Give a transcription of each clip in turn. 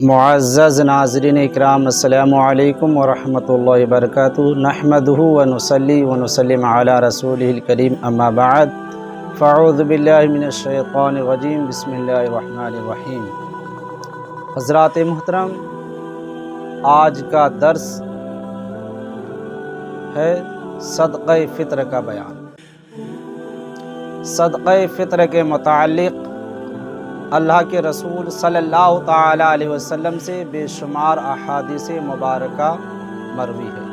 معزز ناظرین اکرام، السلام علیکم ورحمۃ اللہ وبرکاتہ۔ نحمدہ ونصلی ونسلم علی رسولہ الکریم، اما بعد فاعوذ باللہ من الشیطان الرجیم، بسم اللہ الرحمن الرحیم۔ حضرات محترم، آج کا درس ہے صدقہ فطر کا بیان۔ صدقہ فطر کے متعلق اللہ کے رسول صلی اللہ تعالی علیہ وسلم سے بے شمار احادیث مبارکہ مروی ہے۔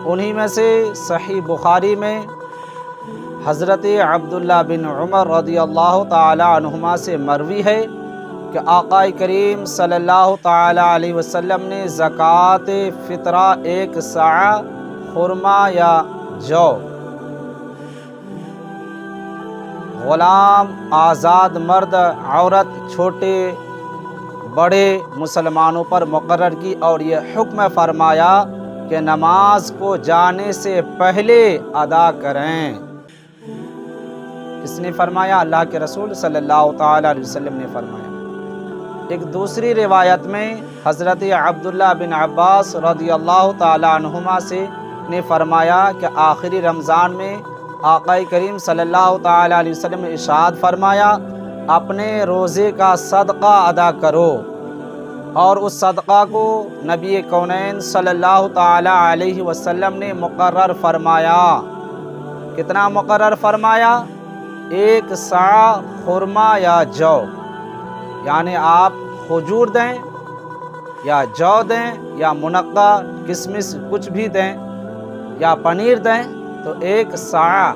انہی میں سے صحیح بخاری میں حضرت عبداللہ بن عمر رضی اللہ تعالی عنہما سے مروی ہے کہ آقا کریم صلی اللہ تعالی علیہ وسلم نے زکوٰۃ فطرہ 1 صاع خرما یا جو، غلام، آزاد مرد، عورت، چھوٹے بڑے مسلمانوں پر مقرر کی، اور یہ حکم فرمایا کہ نماز کو جانے سے پہلے ادا کریں۔ کس نے فرمایا؟ اللہ کے رسول صلی اللہ تعالی علیہ وسلم نے فرمایا۔ ایک دوسری روایت میں حضرت عبداللہ بن عباس رضی اللہ تعالی عنہما سے نے فرمایا کہ آخری رمضان میں آقا کریم صلی اللہ تعالی علیہ وسلم نے ارشاد فرمایا، اپنے روزے کا صدقہ ادا کرو، اور اس صدقہ کو نبی کونین صلی اللہ تعالی علیہ وسلم نے مقرر فرمایا۔ کتنا مقرر فرمایا؟ 1 صاع خرما یا جو، یعنی آپ کھجور دیں یا جو دیں یا منقع کشمش کچھ بھی دیں یا پنیر دیں تو 1 صاع،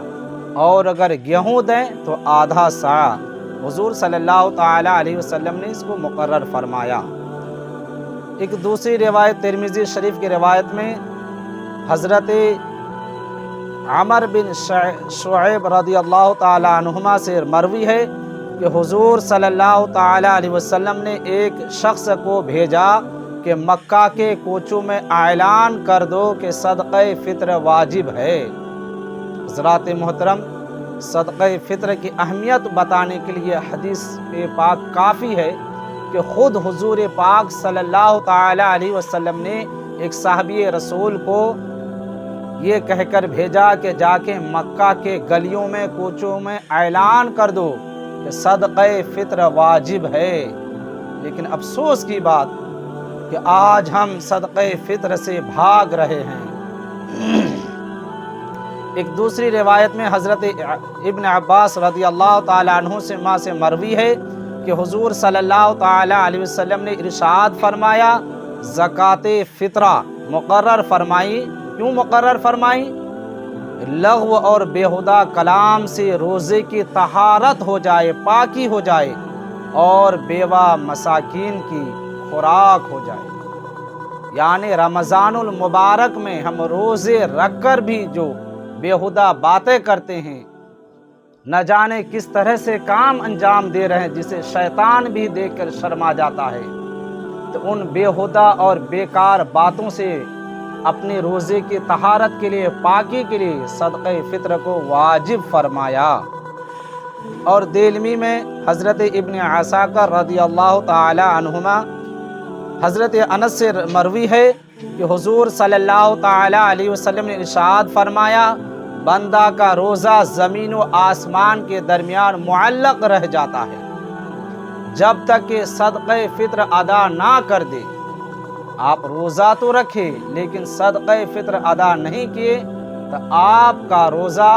اور اگر گیہوں دیں تو آدھا صاع۔ حضور صلی اللہ تعالی علیہ وسلم نے اس کو مقرر فرمایا۔ ایک دوسری روایت ترمذی شریف کی روایت میں حضرت عمر بن شعیب رضی اللہ تعالی عنہما سے مروی ہے کہ حضور صلی اللہ تعالی علیہ وسلم نے ایک شخص کو بھیجا کہ مکہ کے کوچوں میں اعلان کر دو کہ صدقہ فطر واجب ہے۔ حضرات محترم، صدقہ فطر کی اہمیت بتانے کے لیے حدیث پاک کافی ہے کہ خود حضور پاک صلی اللہ تعالی علیہ وسلم نے ایک صحابی رسول کو یہ کہہ کر بھیجا کہ جا کے مکہ کے گلیوں میں کوچوں میں اعلان کر دو کہ صدقہ فطر واجب ہے۔ لیکن افسوس کی بات کہ آج ہم صدقہ فطر سے بھاگ رہے ہیں۔ ایک دوسری روایت میں حضرت ابن عباس رضی اللہ تعالی عنہ سے مروی ہے کہ حضور صلی اللہ تعالی علیہ وسلم نے ارشاد فرمایا، زکوٰۃ فطرہ مقرر فرمائی۔ کیوں مقرر فرمائی؟ لغو اور بیہودہ کلام سے روزے کی طہارت ہو جائے، پاکی ہو جائے، اور بیوہ مساکین کی خوراک ہو جائے۔ یعنی رمضان المبارک میں ہم روزے رکھ کر بھی جو بیہودہ باتیں کرتے ہیں، نہ جانے کس طرح سے کام انجام دے رہے ہیں جسے شیطان بھی دیکھ کر شرما جاتا ہے، تو ان بیہودہ اور بیکار باتوں سے اپنے روزے کی طہارت کے لیے، پاکی کے لیے صدقہ فطر کو واجب فرمایا۔ اور دیلمی میں حضرت ابن عساکر رضی اللہ تعالی عنہما حضرت انس سے مروی ہے کہ حضور صلی اللہ تعالی علیہ وسلم نے ارشاد فرمایا، بندہ کا روزہ زمین و آسمان کے درمیان معلق رہ جاتا ہے جب تک کہ صدقہ فطر ادا نہ کر دے۔ آپ روزہ تو رکھے لیکن صدقہ فطر ادا نہیں کیے تو آپ کا روزہ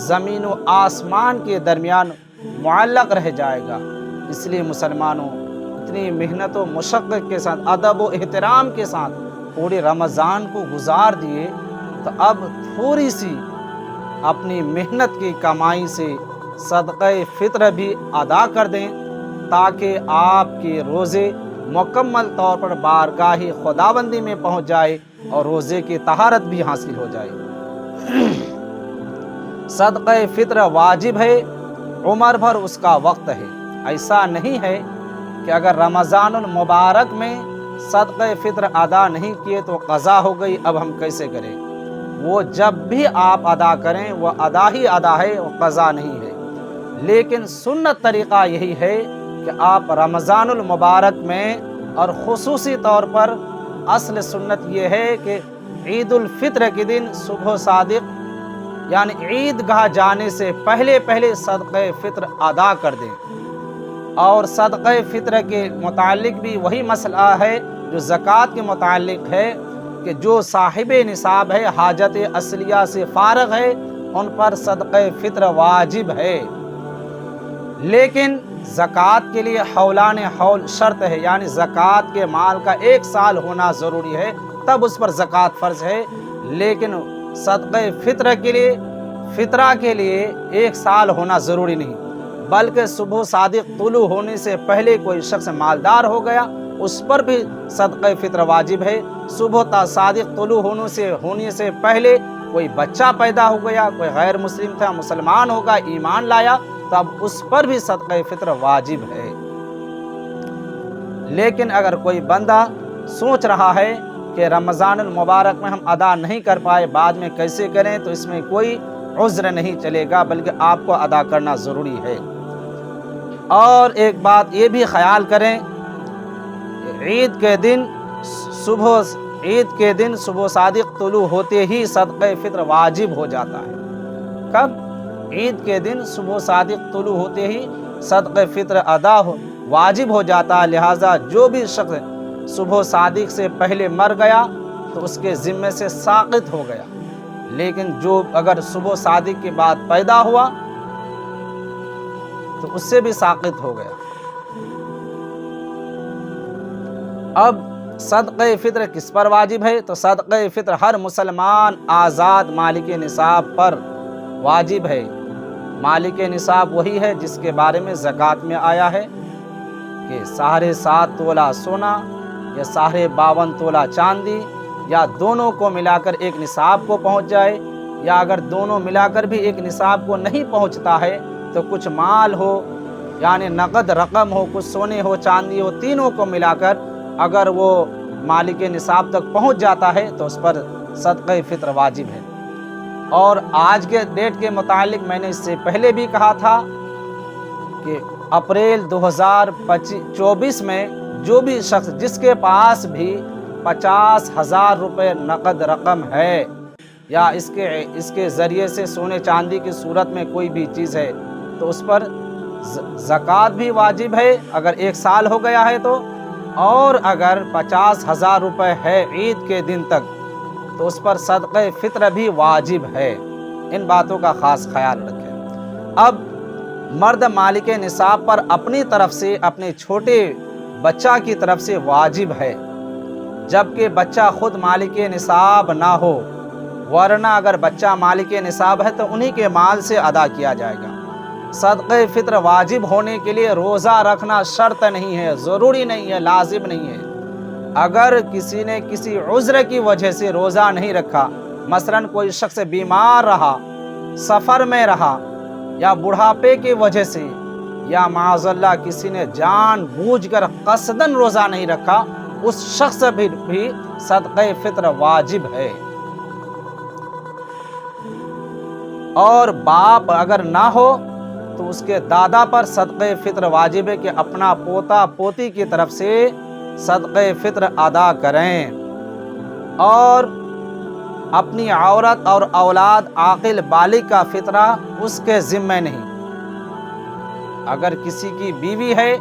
زمین و آسمان کے درمیان معلق رہ جائے گا۔ اس لیے مسلمانوں، اتنی محنت و مشقت کے ساتھ، ادب و احترام کے ساتھ پورے رمضان کو گزار دیے، تو اب تھوڑی سی اپنی محنت کی کمائی سے صدقہ فطر بھی ادا کر دیں تاکہ آپ کے روزے مکمل طور پر بارگاہ خداوندی میں پہنچ جائے اور روزے کی طہارت بھی حاصل ہو جائے۔ صدقہ فطر واجب ہے، عمر بھر اس کا وقت ہے۔ ایسا نہیں ہے کہ اگر رمضان المبارک میں صدقہ فطر ادا نہیں کیے تو قضا ہو گئی، اب ہم کیسے کریں؟ وہ جب بھی آپ ادا کریں وہ ادا ہی ادا ہے، وہ قضا نہیں ہے۔ لیکن سنت طریقہ یہی ہے کہ آپ رمضان المبارک میں اور خصوصی طور پر اصل سنت یہ ہے کہ عید الفطر کے دن صبح صادق یعنی عید گاہ جانے سے پہلے صدقہ فطر ادا کر دیں۔ اور صدقہ فطر کے متعلق بھی وہی مسئلہ ہے جو زکوٰۃ کے متعلق ہے کہ جو صاحب نصاب ہے، حاجت اصلیہ سے فارغ ہے، ان پر صدقہ فطر واجب ہے۔ لیکن زکوٰۃ کے لیے حولان حول شرط ہے، یعنی زکوٰۃ کے مال کا 1 سال ہونا ضروری ہے، تب اس پر زکوٰۃ فرض ہے۔ لیکن صدقہ فطرہ کے لیے 1 سال ہونا ضروری نہیں، بلکہ صبح صادق طلوع ہونے سے پہلے کوئی شخص مالدار ہو گیا، اس پر بھی صدقہ فطر واجب ہے۔ صبح صادق طلوع ہونے سے پہلے کوئی بچہ پیدا ہو گیا، کوئی غیر مسلم تھا، مسلمان ہوگا، ایمان لایا، تب اس پر بھی صدقہ فطر واجب ہے۔ لیکن اگر کوئی بندہ سوچ رہا ہے کہ رمضان المبارک میں ہم ادا نہیں کر پائے، بعد میں کیسے کریں، تو اس میں کوئی عذر نہیں چلے گا، بلکہ آپ کو ادا کرنا ضروری ہے۔ اور ایک بات یہ بھی خیال کریں، عید کے دن صبح صادق طلوع ہوتے ہی صدقہ فطر واجب ہو جاتا ہے۔ کب؟ عید کے دن صبح صادق طلوع ہوتے ہی صدقہ فطر واجب ہو جاتا ہے۔ لہٰذا جو بھی شخص صبح صادق سے پہلے مر گیا تو اس کے ذمے سے ساقط ہو گیا، لیکن جو اگر صبح صادق کے بعد پیدا ہوا تو اس سے بھی ساقط ہو گیا۔ اب صدقہ فطر کس پر واجب ہے؟ تو صدقہ فطر ہر مسلمان آزاد مالک نصاب پر واجب ہے۔ مالک نصاب وہی ہے جس کے بارے میں زکوٰۃ میں آیا ہے کہ 7.5 تولہ سونا یا 52 تولہ چاندی، یا دونوں کو ملا کر ایک نصاب کو پہنچ جائے، یا اگر دونوں ملا کر بھی ایک نصاب کو نہیں پہنچتا ہے تو کچھ مال ہو، یعنی نقد رقم ہو، کچھ سونے ہو، چاندی ہو، تینوں کو ملا کر اگر وہ مالک نصاب تک پہنچ جاتا ہے تو اس پر صدقہ فطر واجب ہے۔ اور آج کے ڈیٹ کے متعلق میں نے اس سے پہلے بھی کہا تھا کہ اپریل 2024 میں جو بھی شخص جس کے پاس بھی 50,000 روپے نقد رقم ہے، یا اس کے ذریعے سے سونے چاندی کی صورت میں کوئی بھی چیز ہے، تو اس پر زکوٰۃ بھی واجب ہے اگر 1 سال ہو گیا ہے تو، اور اگر 50,000 روپے ہے عید کے دن تک تو اس پر صدقہ فطر بھی واجب ہے۔ ان باتوں کا خاص خیال رکھیں۔ اب مرد مالک نصاب پر اپنی طرف سے اپنے چھوٹے بچہ کی طرف سے واجب ہے، جبکہ بچہ خود مالک نصاب نہ ہو، ورنہ اگر بچہ مالک نصاب ہے تو انہی کے مال سے ادا کیا جائے گا۔ صدقہ فطر واجب ہونے کے لیے روزہ رکھنا شرط نہیں ہے، ضروری نہیں ہے، لازم نہیں ہے۔ اگر کسی نے کسی عذر کی وجہ سے روزہ نہیں رکھا، مثلاً کوئی شخص بیمار رہا، سفر میں رہا، یا بڑھاپے کی وجہ سے، یا معاذ اللہ کسی نے جان بوجھ کر قصداً روزہ نہیں رکھا، اس شخص بھی صدقہ فطر واجب ہے۔ اور باپ اگر نہ ہو تو اس کے دادا پر صدقہ فطر واجب ہے کہ اپنا پوتا پوتی کی طرف سے صدقہ فطر ادا کریں، اور اپنی عورت اور اولاد عاقل بالغ کا فطرہ اس کے ذمہ نہیں۔ اگر کسی کی بیوی ہے،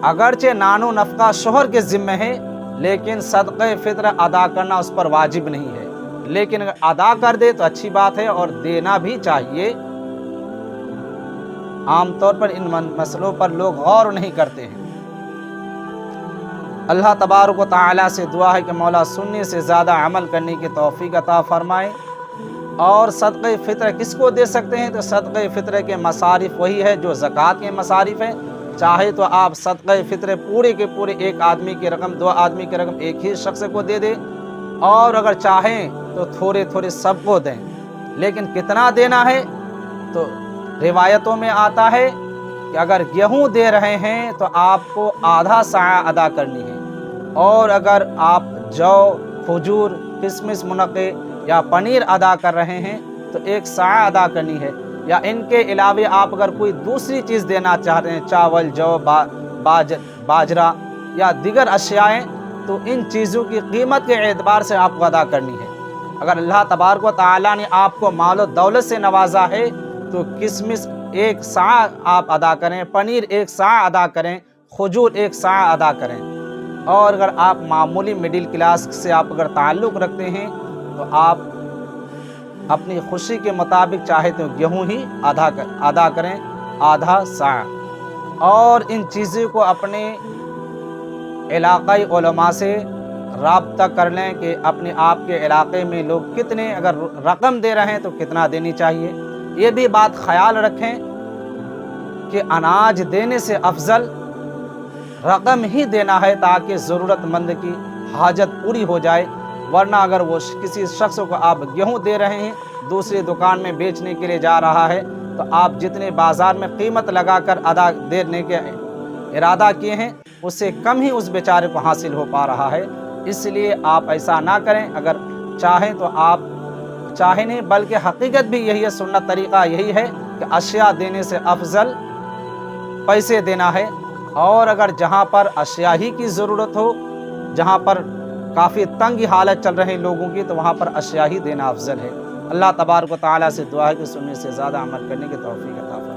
اگرچہ نانو نفقہ شوہر کے ذمہ ہے، لیکن صدقہ فطر ادا کرنا اس پر واجب نہیں ہے، لیکن اگر ادا کر دے تو اچھی بات ہے اور دینا بھی چاہیے۔ عام طور پر ان مسئلوں پر لوگ غور نہیں کرتے ہیں۔ اللہ تبارک و تعالیٰ سے دعا ہے کہ مولا سننے سے زیادہ عمل کرنے کی توفیق عطا فرمائے۔ اور صدقہ فطر کس کو دے سکتے ہیں؟ تو صدقہ فطر کے مصارف وہی ہے جو زکوٰۃ کے مصارف ہیں۔ چاہے تو آپ صدقہ فطر پورے کے پورے 1 آدمی کی رقم، 2 آدمی کی رقم ایک ہی شخص کو دے دیں، اور اگر چاہیں تو تھوڑے تھوڑے سب کو دیں۔ لیکن کتنا دینا ہے؟ تو روایتوں میں آتا ہے کہ اگر گیہوں دے رہے ہیں تو آپ کو آدھا ساع ادا کرنی ہے، اور اگر آپ جو، کھجور، کشمش، منقے یا پنیر ادا کر رہے ہیں تو 1 ساع ادا کرنی ہے۔ یا ان کے علاوہ آپ اگر کوئی دوسری چیز دینا چاہتے ہیں، چاول، جو، باجرا یا دیگر اشیائیں، تو ان چیزوں کی قیمت کے اعتبار سے آپ کو ادا کرنی ہے۔ اگر اللہ تبارک و تعالیٰ نے آپ کو مال و دولت سے نوازا ہے تو کشمش 1 صاع آپ ادا کریں، پنیر 1 صاع ادا کریں، کھجور 1 صاع ادا کریں۔ اور اگر آپ معمولی مڈل کلاس سے آپ اگر تعلق رکھتے ہیں تو آپ اپنی خوشی کے مطابق چاہے تو گیہوں ہی ادا کریں، آدھا صاع۔ اور ان چیزوں کو اپنے علاقائی علماء سے رابطہ کر لیں کہ اپنے آپ کے علاقے میں لوگ کتنے اگر رقم دے رہے ہیں تو کتنا دینی چاہیے۔ یہ بھی بات خیال رکھیں کہ اناج دینے سے افضل رقم ہی دینا ہے تاکہ ضرورت مند کی حاجت پوری ہو جائے، ورنہ اگر وہ کسی شخص کو آپ گیہوں دے رہے ہیں، دوسری دکان میں بیچنے کے لیے جا رہا ہے، تو آپ جتنے بازار میں قیمت لگا کر دینے کے ارادہ کیے ہیں اس سے کم ہی اس بیچارے کو حاصل ہو پا رہا ہے۔ اس لیے آپ ایسا نہ کریں۔ اگر چاہیں تو آپ چاہیں نہیں بلکہ حقیقت بھی یہی ہے، سنت طریقہ یہی ہے کہ اشیاء دینے سے افضل پیسے دینا ہے۔ اور اگر جہاں پر اشیاء ہی کی ضرورت ہو، جہاں پر کافی تنگی حالت چل رہے لوگوں کی، تو وہاں پر اشیاء ہی دینا افضل ہے۔ اللہ تبارک و تعالیٰ سے دعا ہے کہ سننے سے زیادہ عمل کرنے کی توفیق عطا فرمائے۔